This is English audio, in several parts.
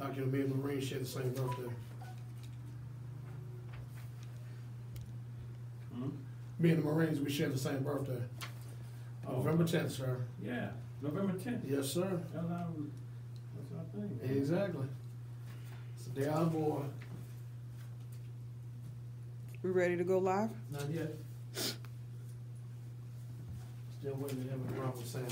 Like, you know, me and Lorraine share the same birthday. Me and the Marines, we share the same birthday. November 10th, sir. Yeah, November 10th. Yes, sir. That's our thing. Exactly. It's the day I was born. We ready to go live? Not yet. Still waiting to have a problem with Sam.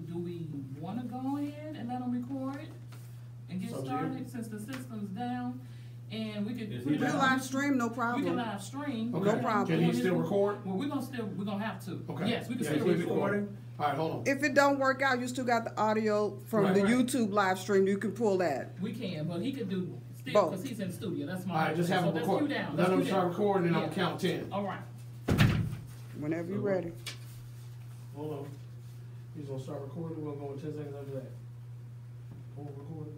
Do we want to go ahead and let them record and get started since the system's down? And we could Is put he it We down? on- live stream, no problem. We can live stream. Okay. No problem. Can he still record? Well, we're gonna have to. Okay. Yes, we can Yeah, still he's record. recording. All right, hold on. If it don't work out, you still got the audio from Right, the right. YouTube live stream. You can pull that. We can, but he could do still Both. because he's in the studio. That's my. All right, just have so him let's record. do down. Let him Let's do start down. recording and I'm Yeah. gonna count 10. All right. Whenever you're ready. Hold on. He's gonna start recording. We'll go in 10 seconds after that. Hold on, record.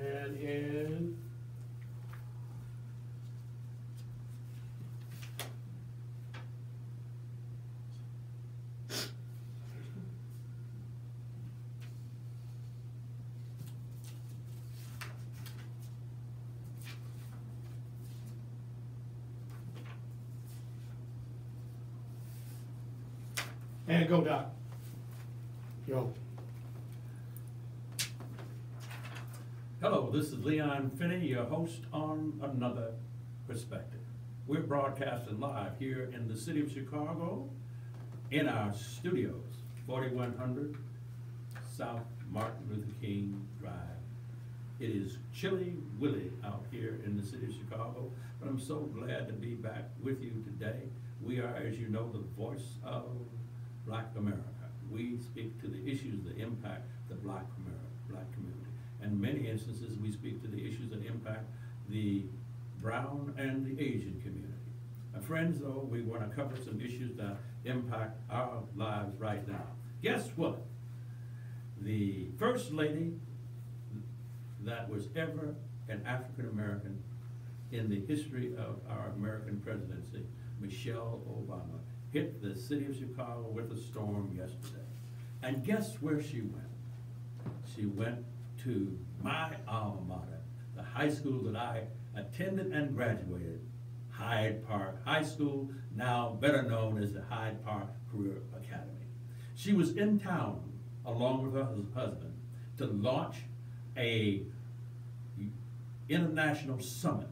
And in. And go, Doc. Yo. Hello, this is Leon Finney, your host on Another Perspective. We're broadcasting live here in the city of Chicago in our studios, 4100 South Martin Luther King Drive. It is chilly willy out here in the city of Chicago, but I'm so glad to be back with you today. We are, as you know, the voice of Black America. We speak to the issues that impact the Black community. In many instances, we speak to the issues that impact the brown and the Asian community. Friends, though, we want to cover some issues that impact our lives right now. Guess what? The first lady that was ever an African American in the history of our American presidency, Michelle Obama, hit the city of Chicago with a storm yesterday. And guess where she went? She went to my alma mater, the high school that I attended and graduated, Hyde Park High School, now better known as the Hyde Park Career Academy. She was in town along with her husband to launch a international summit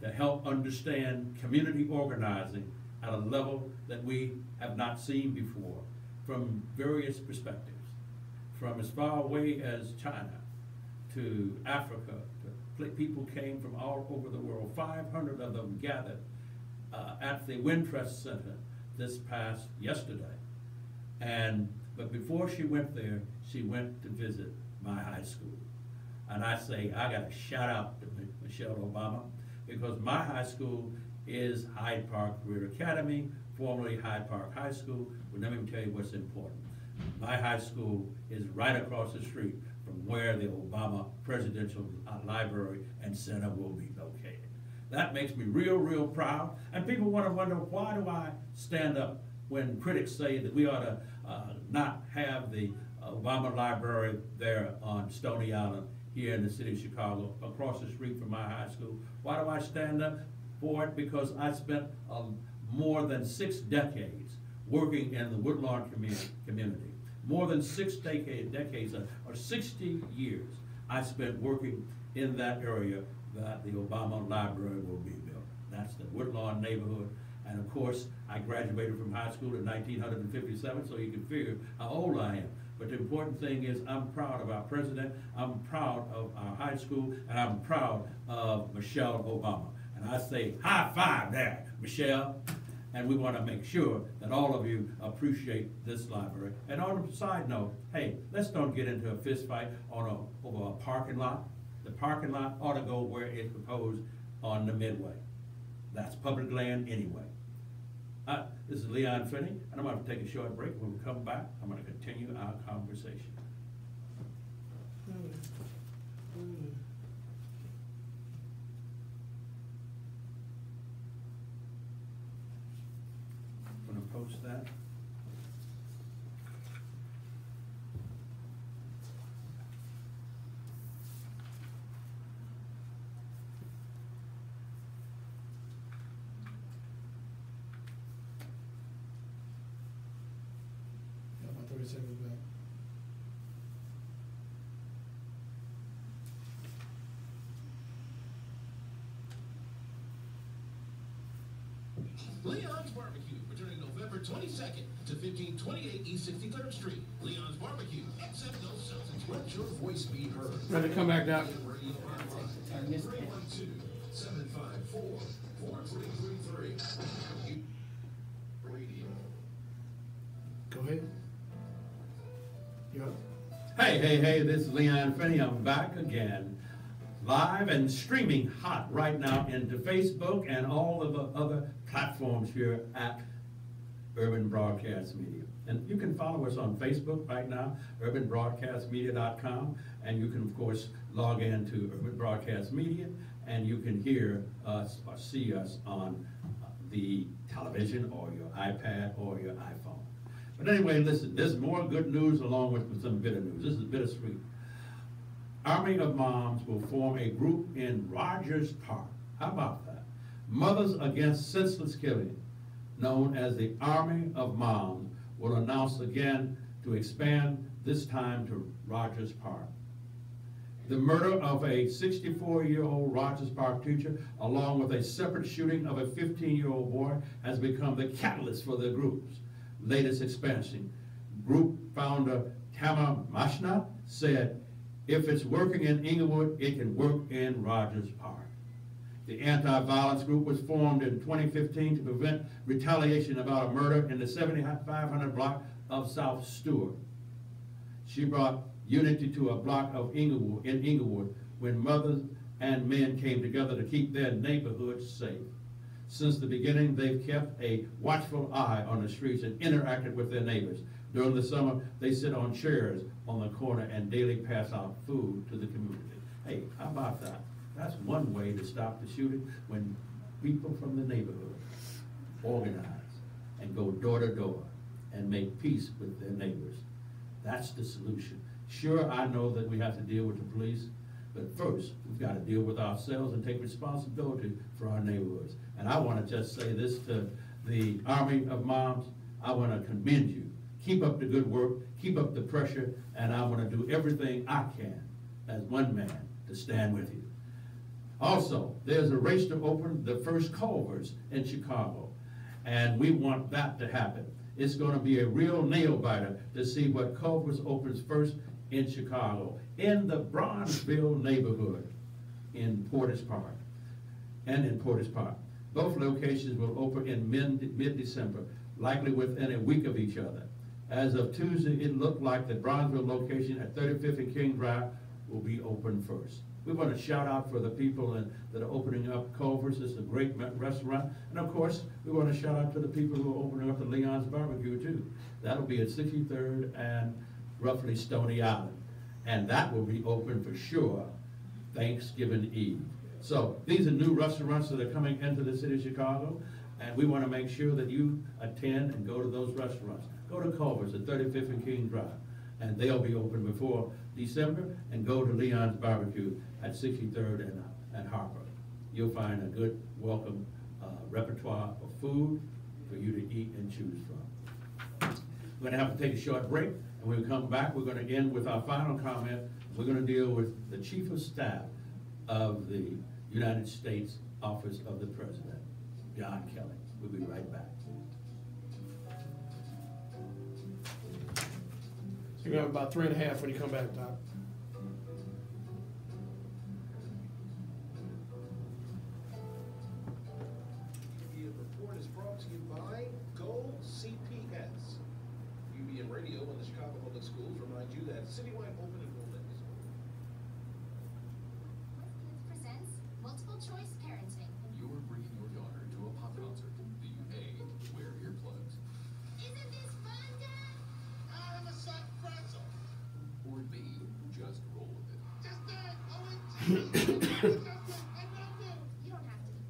to help understand community organizing at a level that we have not seen before from various perspectives. From as far away as China to Africa, people came from all over the world. 500 of them gathered at the Wintrust Center this past yesterday. But before she went there, she went to visit my high school. And I say, I got to shout out to Michelle Obama, because my high school is Hyde Park Career Academy, formerly Hyde Park High School. But let me tell you what's important. My high school is right across the street from where the Obama Presidential Library and Center will be located. That makes me real, real proud. And people want to wonder, why do I stand up when critics say that we ought to not have the Obama Library there on Stony Island here in the city of Chicago, across the street from my high school? Why do I stand up for it? Because I spent more than 6 decades working in the Woodlawn community. More than 6 decades, or 60 years, I spent working in that area that the Obama Library will be built. That's the Woodlawn neighborhood. And of course, I graduated from high school in 1957, so you can figure how old I am. But the important thing is, I'm proud of our president, I'm proud of our high school, and I'm proud of Michelle Obama. And I say, high five there, Michelle. And we want to make sure that all of you appreciate this library. And on a side note, hey, let's don't get into a fist fight over a parking lot. The parking lot ought to go where it's proposed on the Midway. That's public land anyway. This is Leon Finney, and I'm going to take a short break. When we come back, I'm going to continue our conversation. I'm going to post that. Got my 30 seconds back. Leon's Barbecue, returning November 22nd to 1528 East 63rd Street. Leon's Barbecue, accept no substitute. Let your voice be heard. Ready to come back down? Radio Hotline, 312-754-4333. Radio. Go ahead. You up? Hey, this is Leon Finney. I'm back again, live and streaming hot right now into Facebook and all of the other platforms here at Urban Broadcast Media. And you can follow us on Facebook right now, urbanbroadcastmedia.com, and you can, of course, log in to Urban Broadcast Media, and you can hear us or see us on the television or your iPad or your iPhone. But anyway, listen, there's more good news along with some bitter news. This is bittersweet. Army of Moms will form a group in Rogers Park. How about that? Mothers Against Senseless Killing, known as the Army of Moms, will announce again to expand, this time to Rogers Park. The murder of a 64-year-old Rogers Park teacher, along with a separate shooting of a 15-year-old boy, has become the catalyst for the group's latest expansion. Group founder Tamar Mashna said, "If it's working in Inglewood, it can work in Rogers Park." The anti-violence group was formed in 2015 to prevent retaliation about a murder in the 7500 block of South Stewart. She brought unity to a block of Inglewood when mothers and men came together to keep their neighborhoods safe. Since the beginning, they've kept a watchful eye on the streets and interacted with their neighbors. During the summer, they sit on chairs on the corner and daily pass out food to the community. Hey, how about that? That's one way to stop the shooting, when people from the neighborhood organize and go door to door and make peace with their neighbors. That's the solution. Sure, I know that we have to deal with the police, but first, we've got to deal with ourselves and take responsibility for our neighborhoods. And I want to just say this to the Army of Moms. I want to commend you. Keep up the good work, keep up the pressure, and I want to do everything I can as one man to stand with you. Also, there's a race to open the first Culver's in Chicago, and we want that to happen. It's going to be a real nail biter to see what Culver's opens first in Chicago, in the Bronzeville neighborhood in Portage Park, and in Portage Park. Both locations will open in mid-December, likely within a week of each other. As of Tuesday, it looked like the Bronzeville location at 35th and King Drive will be open first. We want to shout out for the people that are opening up Culver's. It's a great restaurant. And of course, we want to shout out to the people who are opening up the Leon's Barbecue too. That'll be at 63rd and roughly Stony Island. And that will be open for sure Thanksgiving Eve. So these are new restaurants that are coming into the city of Chicago, and we want to make sure that you attend and go to those restaurants. Go to Culver's at 35th and King Drive, and they'll be open before December, and go to Leon's Barbecue at 63rd and Harper. You'll find a good, welcome repertoire of food for you to eat and choose from. We're going to have to take a short break, and when we come back, we're going to end with our final comment. We're going to deal with the Chief of Staff of the United States Office of the President, John Kelly. We'll be right back. You're gonna have about 3.5 when you come back, Doc. UBM Report is brought to you by Go CPS. UBM Radio and the Chicago Public Schools remind you that citywide open enrollment is over. Presents Multiple Choice Parenting. You're bringing your daughter to a pop concert. Do you A, wear your You don't have to be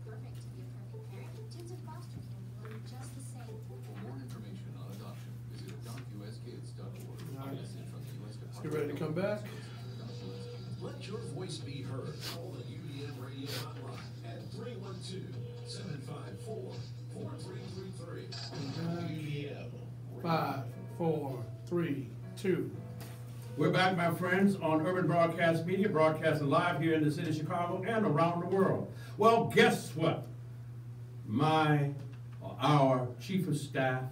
perfect to be a perfect parent. Tens of foster care will learn just the same. For more information on adoption, visit adoptuskids.org. All right. Message from the U.S. Let's get ready to come back. Let your voice be heard. Call the UDM radio hotline at 312-754-4333. UDM. 5, 4, 3, 2. We're back, my friends, on Urban Broadcast Media, broadcasting live here in the city of Chicago and around the world. Well, guess what? Our Chief of Staff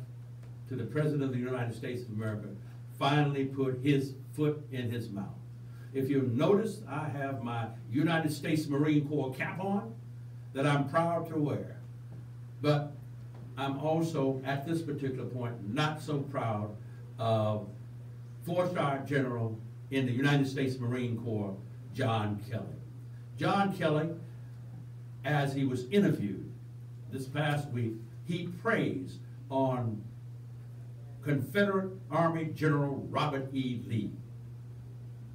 to the President of the United States of America finally put his foot in his mouth. If you'll notice, I have my United States Marine Corps cap on that I'm proud to wear. But I'm also, at this particular point, not so proud of 4-star General in the United States Marine Corps, John Kelly. John Kelly, as he was interviewed this past week, he praised on Confederate Army General Robert E. Lee.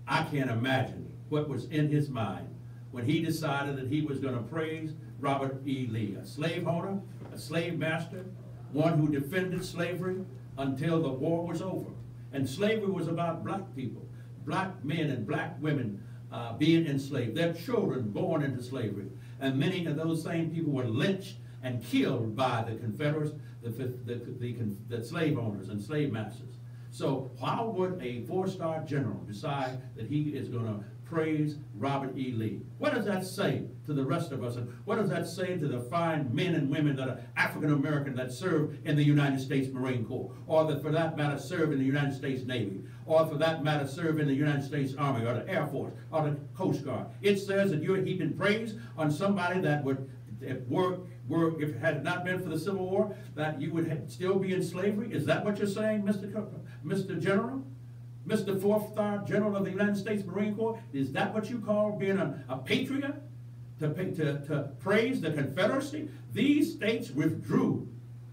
I can't imagine what was in his mind when he decided that he was going to praise Robert E. Lee, a slave owner, a slave master, one who defended slavery until the war was over. And slavery was about black people, black men and black women being enslaved, their children born into slavery. And many of those same people were lynched and killed by the Confederates, the slave owners and slave masters. So how would a 4-star general decide that he is going to praise Robert E. Lee? What does that say to the rest of us? And what does that say to the fine men and women that are African American that serve in the United States Marine Corps, or that for that matter serve in the United States Navy, or for that matter serve in the United States Army, or the Air Force, or the Coast Guard? It says that you're heaping praise on somebody that would if it had not been for the Civil War, that you would still be in slavery? Is that what you're saying, Mr. General? Mr. 4-star General of the United States Marine Corps? Is that what you call being a patriot? To praise the Confederacy? These states withdrew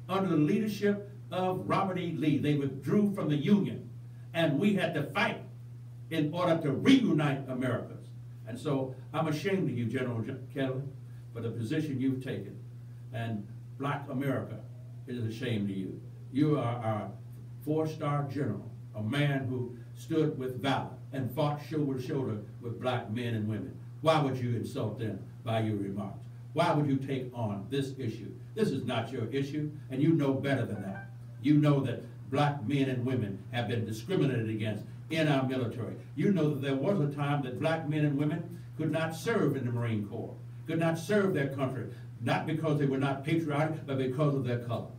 under the leadership of Robert E. Lee. They withdrew from the Union. And we had to fight in order to reunite Americans. And so I'm ashamed of you, General Kelly, for the position you've taken. And black America is ashamed of you. You are our 4-star general, a man who stood with valor and fought shoulder to shoulder with black men and women. Why would you insult them by your remarks? Why would you take on this issue? This is not your issue, and you know better than that. You know that black men and women have been discriminated against in our military. You know that there was a time that black men and women could not serve in the Marine Corps, could not serve their country, not because they were not patriotic, but because of their color.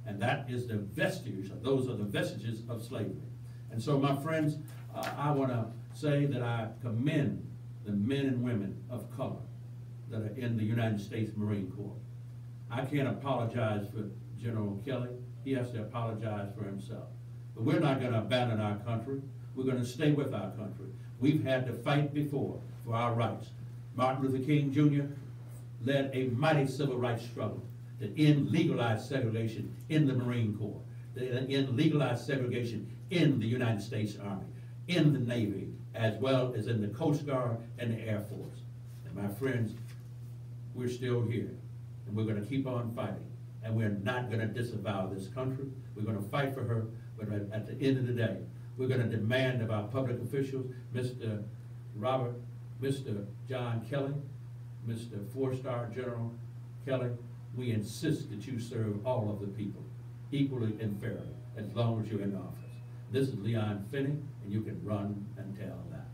And that is the vestige, those are the vestiges of slavery. And so, my friends, I want to say that I commend the men and women of color that are in the United States Marine Corps. I can't apologize for General Kelly. He has to apologize for himself. But we're not going to abandon our country. We're going to stay with our country. We've had to fight before for our rights. Martin Luther King Jr. led a mighty civil rights struggle to end legalized segregation in the Marine Corps, to end legalized segregation in the United States Army, in the Navy, as well as in the Coast Guard and the Air Force. And my friends, we're still here, and we're going to keep on fighting, and we're not going to disavow this country. We're going to fight for her, but at the end of the day, we're going to demand of our public officials, Mr. John Kelly, Mr. 4-star General Kelly, we insist that you serve all of the people equally and fairly as long as you're in office. This is Leon Finney, and you can run and tell that.